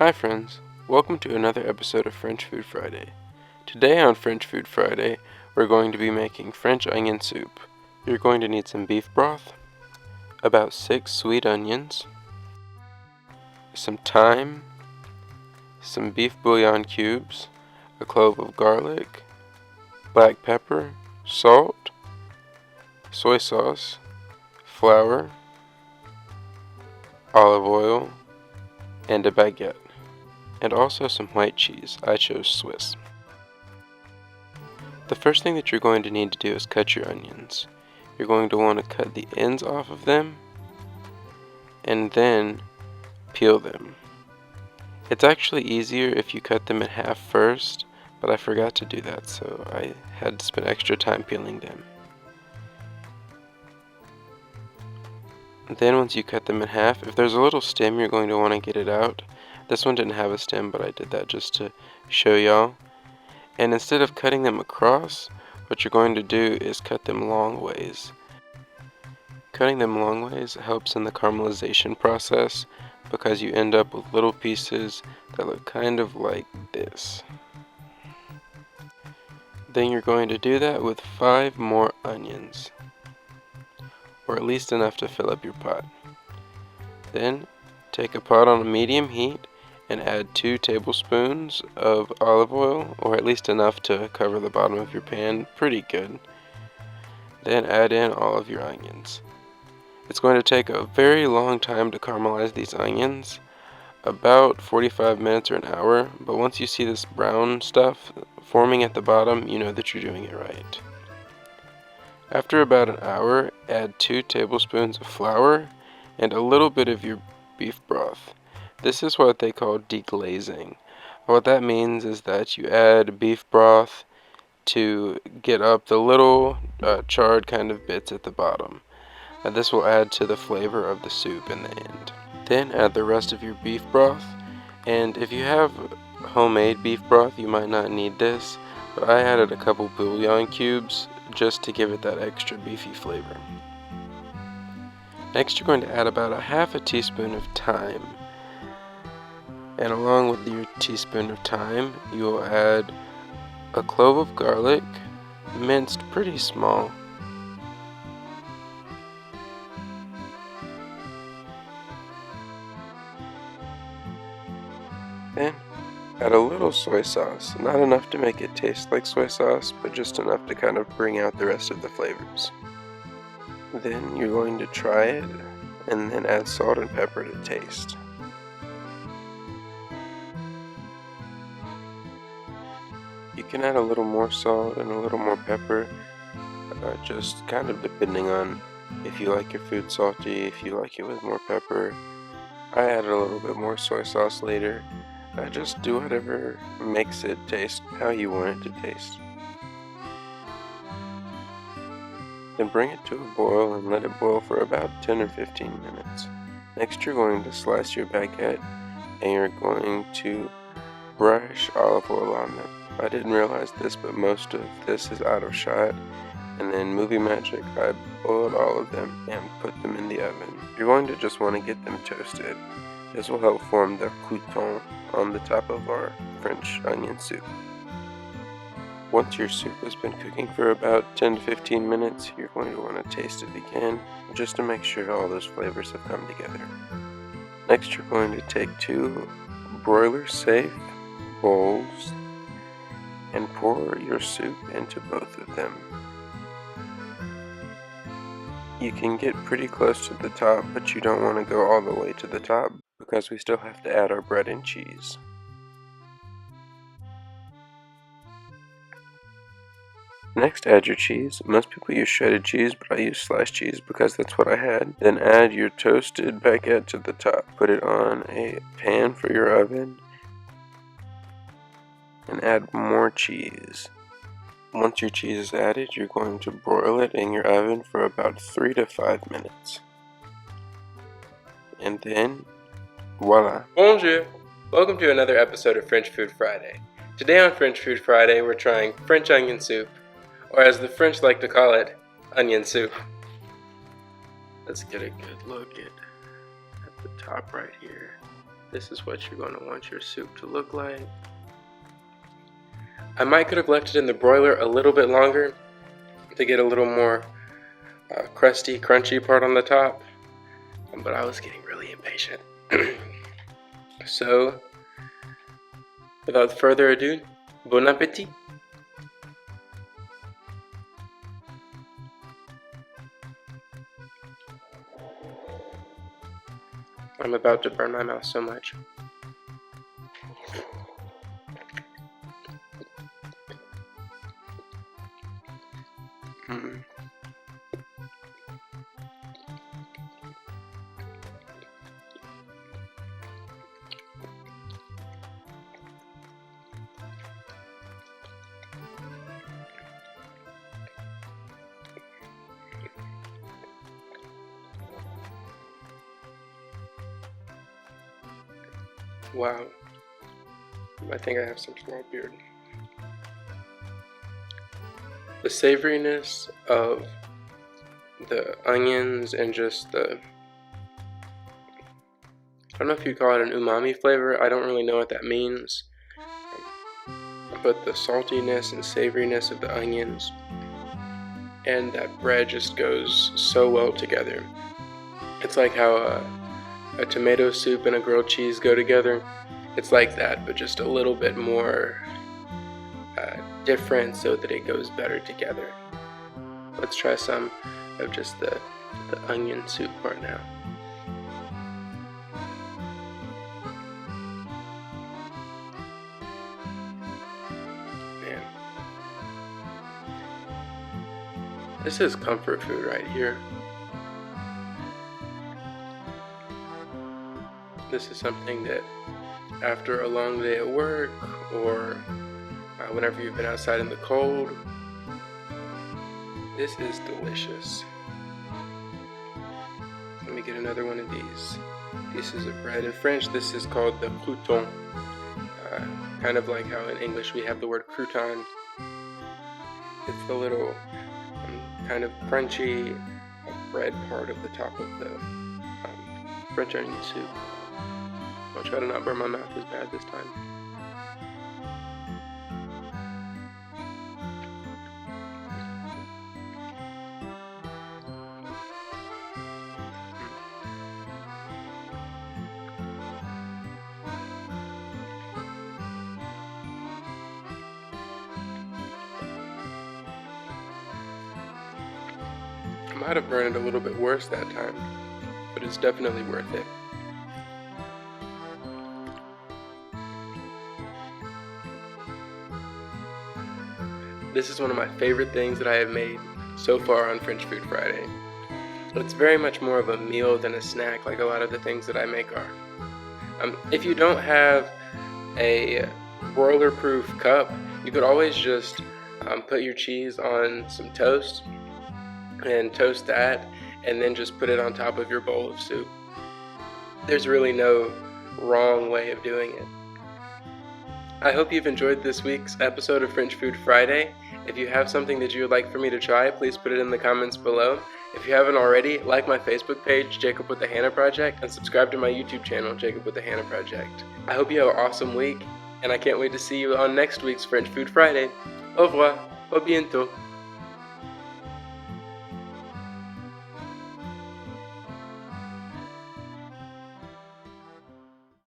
Hi friends, welcome to another episode of French Food Friday. Today on French Food Friday, we're going to be making French onion soup. You're going to need some beef broth, about 6 sweet onions, some thyme, some beef bouillon cubes, a clove of garlic, black pepper, salt, soy sauce, flour, olive oil, and a baguette. And also some white cheese. I chose Swiss. The first thing that you're going to need to do is cut your onions. You're going to want to cut the ends off of them and then peel them. It's actually easier if you cut them in half first, but I forgot to do that, so I had to spend extra time peeling them. Then once you cut them in half, if there's a little stem, you're going to want to get it out. This one didn't have a stem, but I did that just to show y'all. And instead of cutting them across, what you're going to do is cut them long ways. Cutting them long ways helps in the caramelization process because you end up with little pieces that look kind of like this. Then you're going to do that with 5 more onions, or at least enough to fill up your pot. Then take a pot on a medium heat and add 2 tablespoons of olive oil, or at least enough to cover the bottom of your pan pretty good. Then add in all of your onions. It's going to take a very long time to caramelize these onions, about 45 minutes or an hour, but once you see this brown stuff forming at the bottom, you know that you're doing it right. After about an hour, add 2 tablespoons of flour and a little bit of your beef broth. This is what they call deglazing. What that means is that you add beef broth to get up the little charred kind of bits at the bottom. This will add to the flavor of the soup in the end. Then add the rest of your beef broth, and if you have homemade beef broth, you might not need this, but I added a couple bouillon cubes just to give it that extra beefy flavor. Next, you're going to add about a half a teaspoon of thyme. And along with your teaspoon of thyme, you will add a clove of garlic, minced pretty small. Then add a little soy sauce, not enough to make it taste like soy sauce, but just enough to kind of bring out the rest of the flavors. Then you're going to try it, and then add salt and pepper to taste. You can add a little more salt and a little more pepper, just kind of depending on if you like your food salty, if you like it with more pepper. I added a little bit more soy sauce later. Just do whatever makes it taste how you want it to taste. Then bring it to a boil and let it boil for about 10 or 15 minutes. Next, you're going to slice your baguette and you're going to brush olive oil on them. I didn't realize this, but most of this is out of shot, and then movie magic, I boiled all of them and put them in the oven. You're going to just want to get them toasted. This will help form the croûton on the top of our French onion soup. Once your soup has been cooking for about 10 to 15 minutes, you're going to want to taste it again, just to make sure all those flavors have come together. Next, you're going to take 2 broiler-safe bowls and pour your soup into both of them. You can get pretty close to the top, but you don't want to go all the way to the top because we still have to add our bread and cheese. Next, add your cheese. Most people use shredded cheese, but I use sliced cheese because that's what I had. Then add your toasted baguette to the top. Put it on a pan for your oven and add more cheese. Once your cheese is added, you're going to broil it in your oven for about 3 to 5 minutes. And then, voila. Bonjour! Welcome to another episode of French Food Friday. Today on French Food Friday, we're trying French onion soup, or as the French like to call it, onion soup. Let's get a good look at the top right here. this is what you're going to want your soup to look like. I might could have left it in the broiler a little bit longer to get a little more crusty, crunchy part on the top, but I was getting really impatient. So, without further ado, bon appétit! I'm about to burn my mouth so much. Wow, I think I have some small beard. The savoriness of the onions and just the, I don't know if you call it an umami flavor, I don't really know what that means, but the saltiness and savoriness of the onions and that bread just goes so well together. It's like how a tomato soup and a grilled cheese go together. It's like that, but just a little bit more different so that it goes better together. Let's try some of just the onion soup part now. Man, this is comfort food right here. This is something that after a long day at work or whenever you've been outside in the cold, this is delicious. Let me get another one of these pieces of bread. In French, this is called the crouton. Kind of like how in English we have the word crouton. It's the little kind of crunchy bread part of the top of the French onion soup. I'll try to not burn my mouth as bad this time. I might have burned it a little bit worse that time, but it's definitely worth it. This is one of my favorite things that I have made so far on French Food Friday. But it's very much more of a meal than a snack like a lot of the things that I make are. If you don't have a broiler-proof cup, you could always just put your cheese on some toast and toast that and then just put it on top of your bowl of soup. There's really no wrong way of doing it. I hope you've enjoyed this week's episode of French Food Friday. If you have something that you would like for me to try, please put it in the comments below. If you haven't already, like my Facebook page, Jacob with the Hannah Project, and subscribe to my YouTube channel, Jacob with the Hannah Project. I hope you have an awesome week, and I can't wait to see you on next week's French Food Friday. Au revoir, au bientôt.